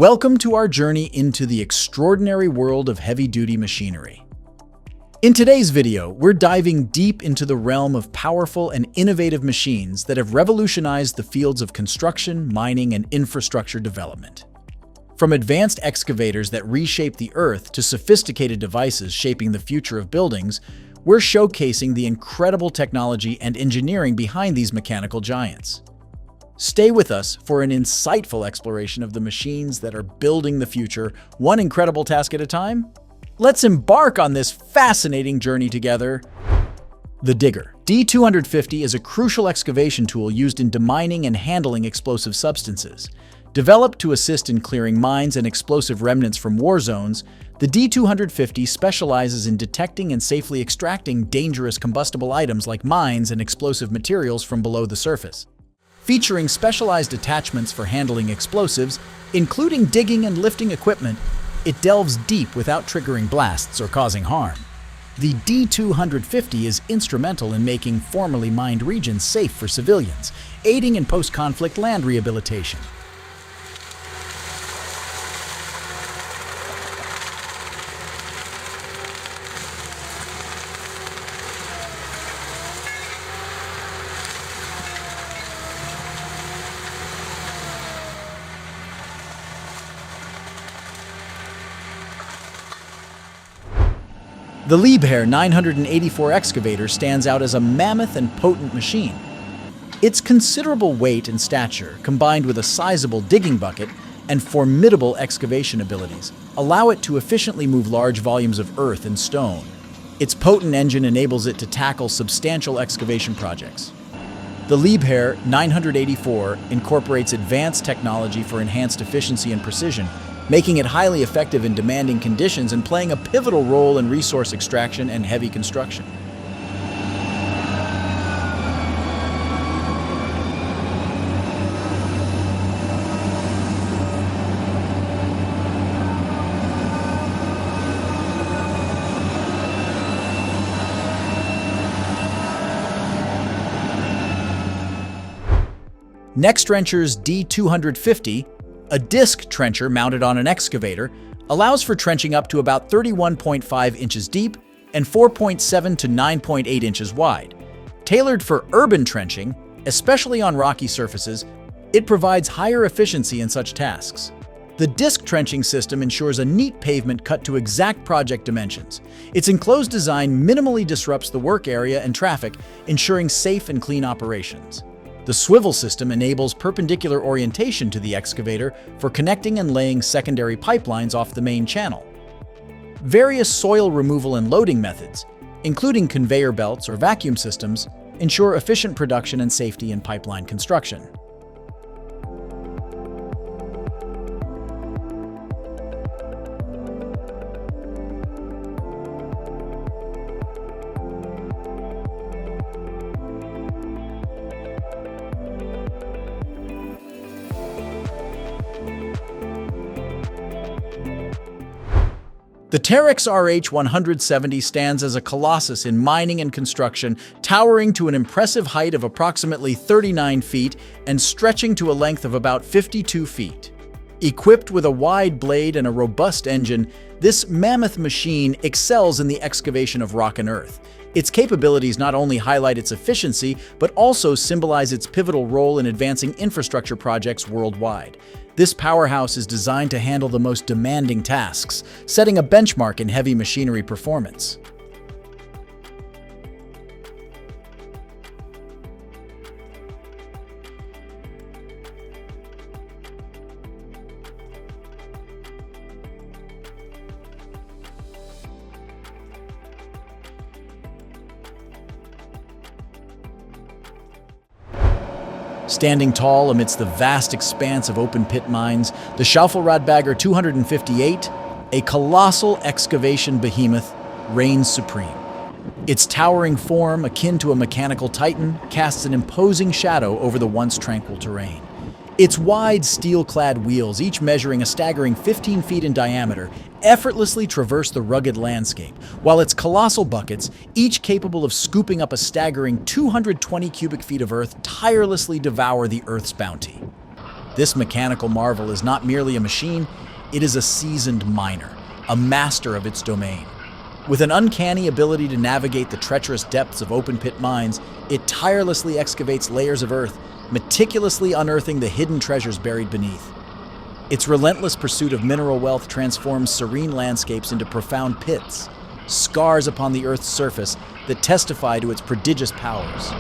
Welcome to our journey into the extraordinary world of heavy-duty machinery. In today's video, we're diving deep into the realm of powerful and innovative machines that have revolutionized the fields of construction, mining, and infrastructure development. From advanced excavators that reshape the earth to sophisticated devices shaping the future of buildings, we're showcasing the incredible technology and engineering behind these mechanical giants. Stay with us for an insightful exploration of the machines that are building the future, one incredible task at a time. Let's embark on this fascinating journey together. The Digger. D250 is a crucial excavation tool used in demining and handling explosive substances. Developed to assist in clearing mines and explosive remnants from war zones, the D250 specializes in detecting and safely extracting dangerous combustible items like mines and explosive materials from below the surface. Featuring specialized attachments for handling explosives, including digging and lifting equipment, it delves deep without triggering blasts or causing harm. The D250 is instrumental in making formerly mined regions safe for civilians, aiding in post-conflict land rehabilitation. The Liebherr 984 excavator stands out as a mammoth and potent machine. Its considerable weight and stature, combined with a sizable digging bucket and formidable excavation abilities, allow it to efficiently move large volumes of earth and stone. Its potent engine enables it to tackle substantial excavation projects. The Liebherr 984 incorporates advanced technology for enhanced efficiency and precision, making it highly effective in demanding conditions and playing a pivotal role in resource extraction and heavy construction. Nextrencher's D250, a disc trencher mounted on an excavator, allows for trenching up to about 31.5 inches deep and 4.7 to 9.8 inches wide. Tailored for urban trenching, especially on rocky surfaces, it provides higher efficiency in such tasks. The disc trenching system ensures a neat pavement cut to exact project dimensions. Its enclosed design minimally disrupts the work area and traffic, ensuring safe and clean operations. The swivel system enables perpendicular orientation to the excavator for connecting and laying secondary pipelines off the main channel. Various soil removal and loading methods, including conveyor belts or vacuum systems, ensure efficient production and safety in pipeline construction. The Terex RH170 stands as a colossus in mining and construction, towering to an impressive height of approximately 39 feet and stretching to a length of about 52 feet. Equipped with a wide blade and a robust engine, this mammoth machine excels in the excavation of rock and earth. Its capabilities not only highlight its efficiency, but also symbolize its pivotal role in advancing infrastructure projects worldwide. This powerhouse is designed to handle the most demanding tasks, setting a benchmark in heavy machinery performance. Standing tall amidst the vast expanse of open-pit mines, the Schaufelradbagger 258, a colossal excavation behemoth, reigns supreme. Its towering form, akin to a mechanical titan, casts an imposing shadow over the once tranquil terrain. Its wide, steel-clad wheels, each measuring a staggering 15 feet in diameter, effortlessly traverse the rugged landscape, while its colossal buckets, each capable of scooping up a staggering 220 cubic feet of earth, tirelessly devour the Earth's bounty. This mechanical marvel is not merely a machine, it is a seasoned miner, a master of its domain. With an uncanny ability to navigate the treacherous depths of open-pit mines, it tirelessly excavates layers of earth, meticulously unearthing the hidden treasures buried beneath. Its relentless pursuit of mineral wealth transforms serene landscapes into profound pits, scars upon the Earth's surface that testify to its prodigious powers.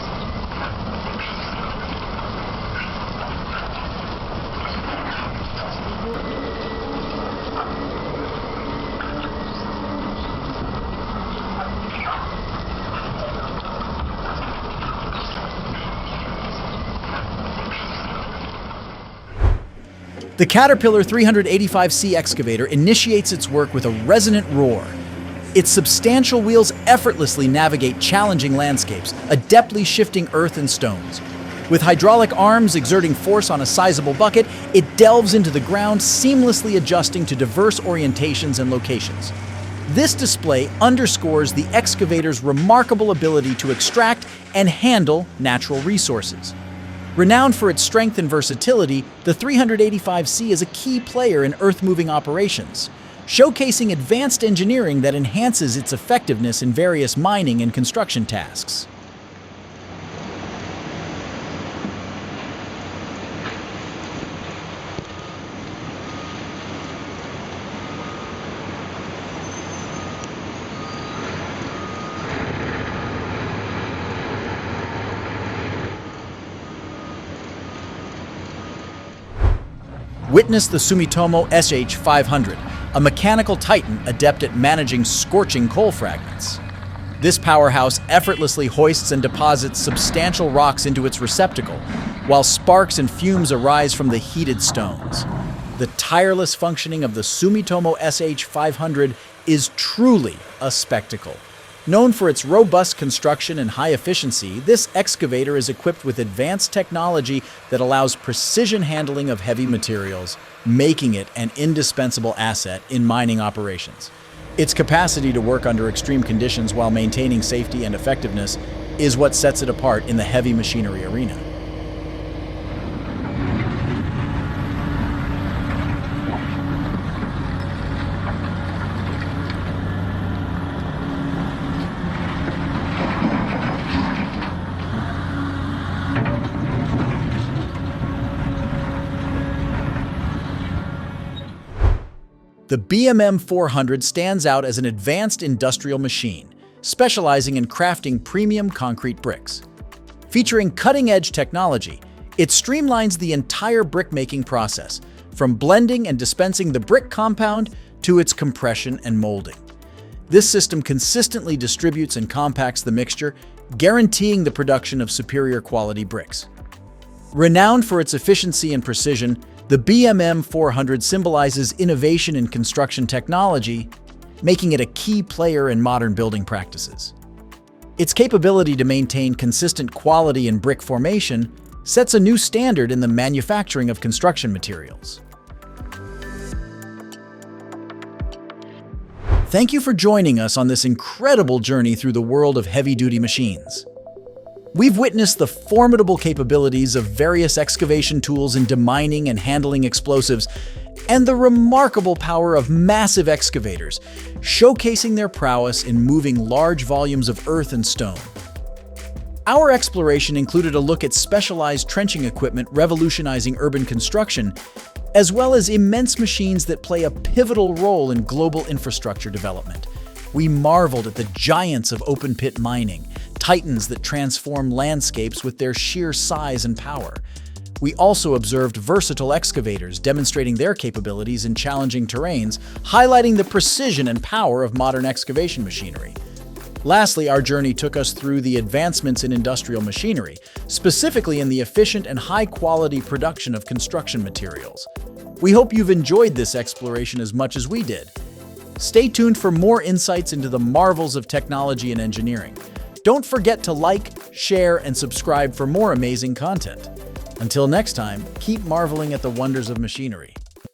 The Caterpillar 385C excavator initiates its work with a resonant roar. Its substantial wheels effortlessly navigate challenging landscapes, adeptly shifting earth and stones. With hydraulic arms exerting force on a sizable bucket, it delves into the ground, seamlessly adjusting to diverse orientations and locations. This display underscores the excavator's remarkable ability to extract and handle natural resources. Renowned for its strength and versatility, the 385C is a key player in earth-moving operations, showcasing advanced engineering that enhances its effectiveness in various mining and construction tasks. Witness the Sumitomo SH500, a mechanical titan adept at managing scorching coal fragments. This powerhouse effortlessly hoists and deposits substantial rocks into its receptacle, while sparks and fumes arise from the heated stones. The tireless functioning of the Sumitomo SH500 is truly a spectacle. Known for its robust construction and high efficiency, this excavator is equipped with advanced technology that allows precision handling of heavy materials, making it an indispensable asset in mining operations. Its capacity to work under extreme conditions while maintaining safety and effectiveness is what sets it apart in the heavy machinery arena. The BMM 400 stands out as an advanced industrial machine, specializing in crafting premium concrete bricks. Featuring cutting-edge technology, it streamlines the entire brick-making process, from blending and dispensing the brick compound to its compression and molding. This system consistently distributes and compacts the mixture, guaranteeing the production of superior quality bricks. Renowned for its efficiency and precision, the BMM 400 symbolizes innovation in construction technology, making it a key player in modern building practices. Its capability to maintain consistent quality in brick formation sets a new standard in the manufacturing of construction materials. Thank you for joining us on this incredible journey through the world of heavy-duty machines. We've witnessed the formidable capabilities of various excavation tools in demining and handling explosives, and the remarkable power of massive excavators, showcasing their prowess in moving large volumes of earth and stone. Our exploration included a look at specialized trenching equipment revolutionizing urban construction, as well as immense machines that play a pivotal role in global infrastructure development. We marveled at the giants of open-pit mining, titans that transform landscapes with their sheer size and power. We also observed versatile excavators demonstrating their capabilities in challenging terrains, highlighting the precision and power of modern excavation machinery. Lastly, our journey took us through the advancements in industrial machinery, specifically in the efficient and high-quality production of construction materials. We hope you've enjoyed this exploration as much as we did. Stay tuned for more insights into the marvels of technology and engineering. Don't forget to like, share, and subscribe for more amazing content. Until next time, keep marveling at the wonders of machinery.